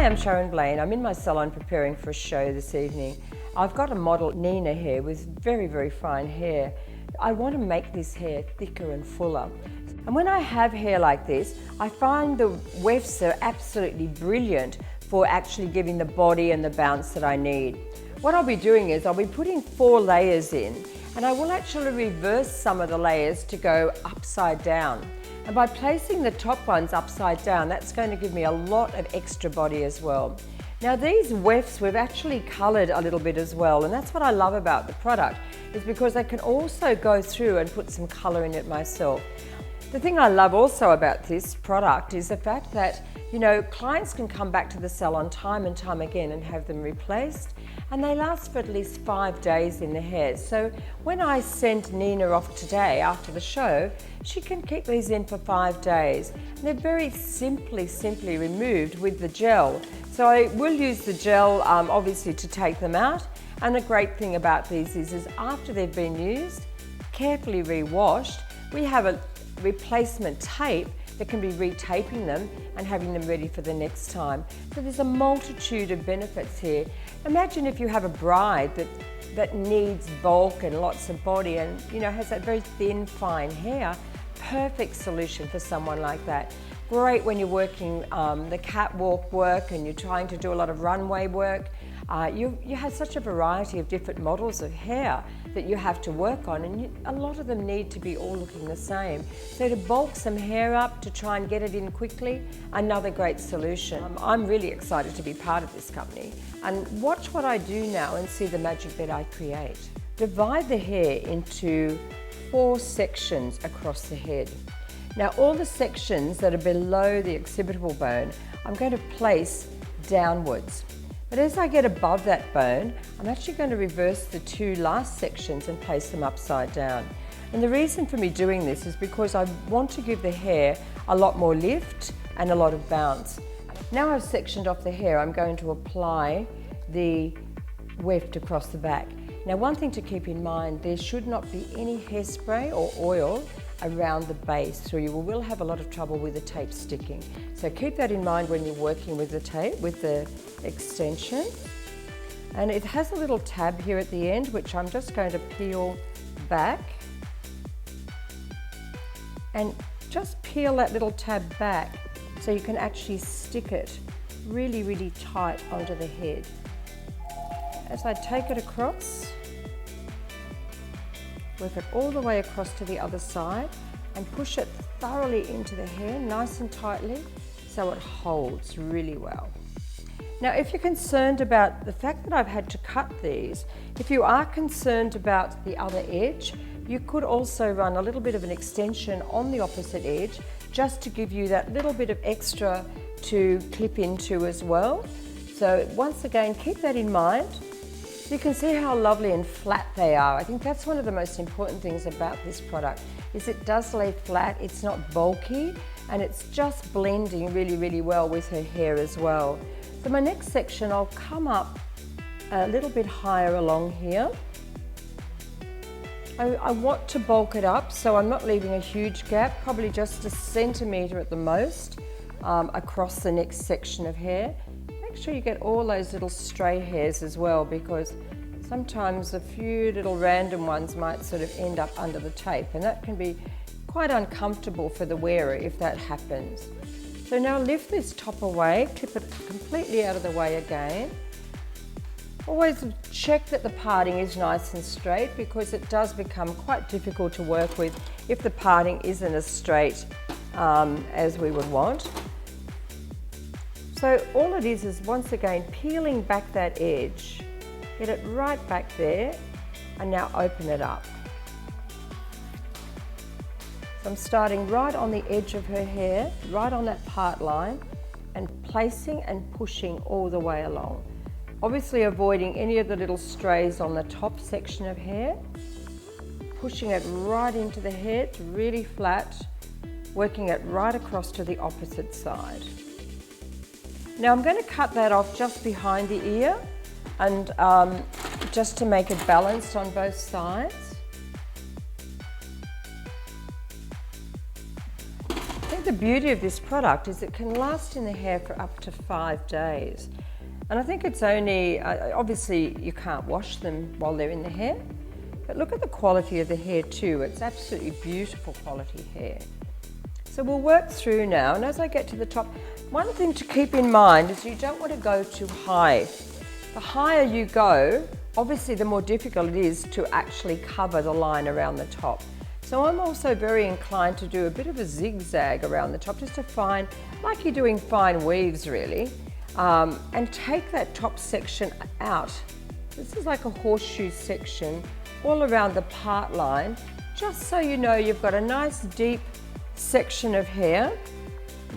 I'm Sharon Blaine. I'm in my salon preparing for a show this evening. I've got a model, Nina, here with very, very fine hair. I want to make this hair thicker and fuller. And when I have hair like this, I find the wefts are absolutely brilliant for actually giving the body and the bounce that I need. What I'll be doing is I'll be putting 4 layers in, and I will actually reverse some of the layers to go upside down. And by placing the top ones upside down, that's going to give me a lot of extra body as well. Now these wefts we've actually coloured a little bit as well, and that's what I love about the product, is because I can also go through and put some colour in it myself. The thing I love also about this product is the fact that, you know, clients can come back to the salon time and time again and have them replaced, and they last for at least 5 days in the hair. So when I send Nina off today after the show, she can keep these in for 5 days. And they're very simply removed with the gel. So I will use the gel obviously to take them out. And the great thing about these is after they've been used, carefully re-washed, we have a replacement tape that can be retaping them and having them ready for the next time. So there's a multitude of benefits here. Imagine if you have a bride that needs bulk and lots of body and, you know, has that very thin, fine hair. Perfect solution for someone like that. Great when you're working the catwalk work and you're trying to do a lot of runway work. You have such a variety of different models of hair that you have to work on, and a lot of them need to be all looking the same. So to bulk some hair up, to try and get it in quickly, another great solution. I'm really excited to be part of this company, and watch what I do now and see the magic that I create. Divide the hair into 4 sections across the head. Now all the sections that are below the occipitable bone, I'm going to place downwards. But as I get above that bone, I'm actually going to reverse the 2 last sections and place them upside down. And the reason for me doing this is because I want to give the hair a lot more lift and a lot of bounce. Now I've sectioned off the hair, I'm going to apply the weft across the back. Now one thing to keep in mind, there should not be any hairspray or oil around the base, so you will have a lot of trouble with the tape sticking. So keep that in mind when you're working with the tape, with the extension. And it has a little tab here at the end, which I'm just going to peel back. And just peel that little tab back so you can actually stick it really, really tight onto the head. As I take it across, work it all the way across to the other side and push it thoroughly into the hair, nice and tightly, so it holds really well. Now, if you're concerned about the fact that I've had to cut these, if you are concerned about the other edge, you could also run a little bit of an extension on the opposite edge, just to give you that little bit of extra to clip into as well. So once again, keep that in mind. You can see how lovely and flat they are. I think that's one of the most important things about this product, is it does lay flat, it's not bulky, and it's just blending really, really well with her hair as well. So my next section, I'll come up a little bit higher along here. I want to bulk it up, so I'm not leaving a huge gap, probably just a centimetre at the most, across the next section of hair. Make sure you get all those little stray hairs as well, because sometimes a few little random ones might sort of end up under the tape, and that can be quite uncomfortable for the wearer if that happens. So now lift this top away, clip it completely out of the way again. Always check that the parting is nice and straight, because it does become quite difficult to work with if the parting isn't as straight as we would want. So all it is once again peeling back that edge, get it right back there, and now open it up. So I'm starting right on the edge of her hair, right on that part line, and placing and pushing all the way along. Obviously avoiding any of the little strays on the top section of hair, pushing it right into the head, really flat, working it right across to the opposite side. Now I'm going to cut that off just behind the ear, and just to make it balanced on both sides. I think the beauty of this product is it can last in the hair for up to 5 days. And I think it's only, obviously you can't wash them while they're in the hair, but look at the quality of the hair too. It's absolutely beautiful quality hair. So we'll work through now, and as I get to the top, one thing to keep in mind is you don't want to go too high. The higher you go, obviously the more difficult it is to actually cover the line around the top. So I'm also very inclined to do a bit of a zigzag around the top, just to find, like you're doing fine weaves really, and take that top section out. This is like a horseshoe section all around the part line, just so you know you've got a nice deep section of hair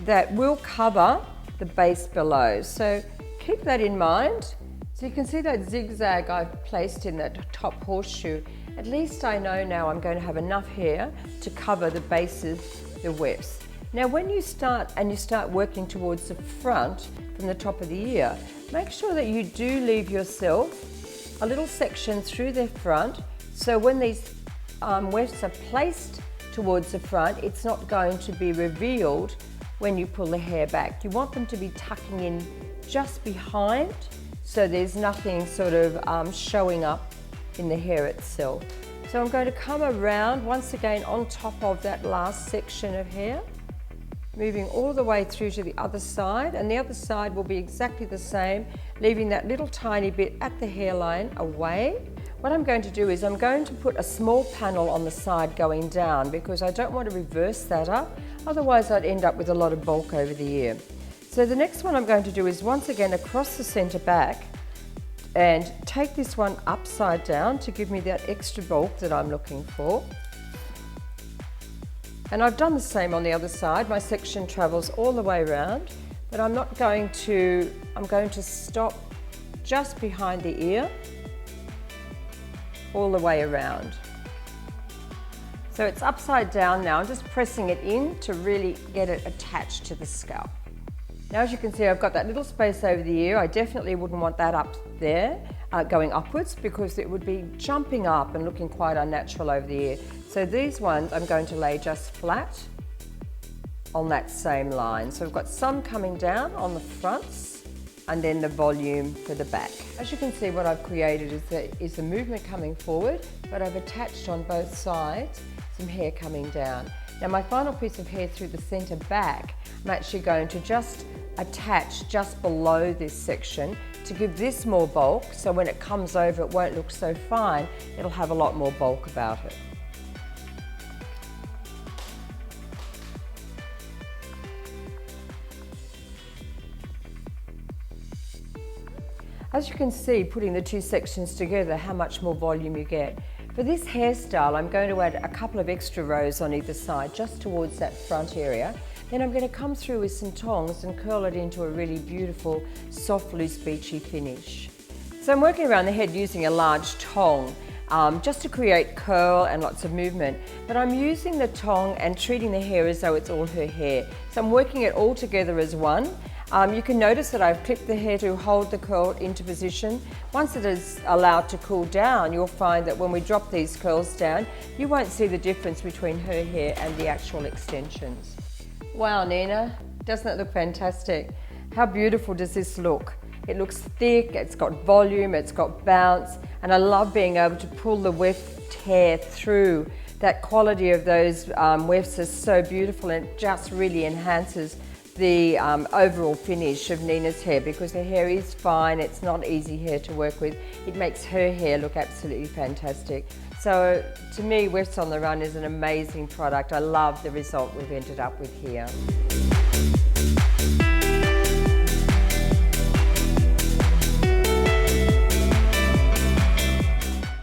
that will cover the base below. So keep that in mind. So you can see that zigzag I've placed in that top horseshoe. At least I know now I'm going to have enough hair to cover the bases, the wefts. Now when you start working towards the front from the top of the ear, make sure that you do leave yourself a little section through the front, so when these wefts are placed towards the front, it's not going to be revealed when you pull the hair back. You want them to be tucking in just behind, so there's nothing sort of showing up in the hair itself. So I'm going to come around once again on top of that last section of hair, moving all the way through to the other side, and the other side will be exactly the same, leaving that little tiny bit at the hairline away. What I'm going to do is I'm going to put a small panel on the side going down, because I don't want to reverse that up, otherwise I'd end up with a lot of bulk over the ear. So the next one I'm going to do is once again across the centre back, and take this one upside down to give me that extra bulk that I'm looking for. And I've done the same on the other side. My section travels all the way around, but I'm going to stop just behind the ear, all the way around. So it's upside down now. I'm just pressing it in to really get it attached to the scalp. Now as you can see, I've got that little space over the ear. I definitely wouldn't want that up there, going upwards, because it would be jumping up and looking quite unnatural over the ear. So these ones I'm going to lay just flat on that same line. So we've got some coming down on the fronts and then the volume for the back. As you can see, what I've created is the movement coming forward, but I've attached on both sides some hair coming down. Now my final piece of hair through the centre back, I'm actually going to just attach just below this section to give this more bulk, so when it comes over it won't look so fine, it'll have a lot more bulk about it. As you can see, putting the two sections together, how much more volume you get. For this hairstyle, I'm going to add a couple of extra rows on either side, just towards that front area. Then I'm going to come through with some tongs and curl it into a really beautiful, soft, loose, beachy finish. So I'm working around the head using a large tong, just to create curl and lots of movement. But I'm using the tong and treating the hair as though it's all her hair. So I'm working it all together as one. You can notice that I've clipped the hair to hold the curl into position. Once it is allowed to cool down, you'll find that when we drop these curls down, you won't see the difference between her hair and the actual extensions. Wow, Nina, doesn't it look fantastic? How beautiful does this look? It looks thick, it's got volume, it's got bounce, and I love being able to pull the weft hair through. That quality of those wefts is so beautiful, and it just really enhances the overall finish of Nina's hair, because her hair is fine, it's not easy hair to work with. It makes her hair look absolutely fantastic. So to me, Wefts on the Run is an amazing product. I love the result we've ended up with here.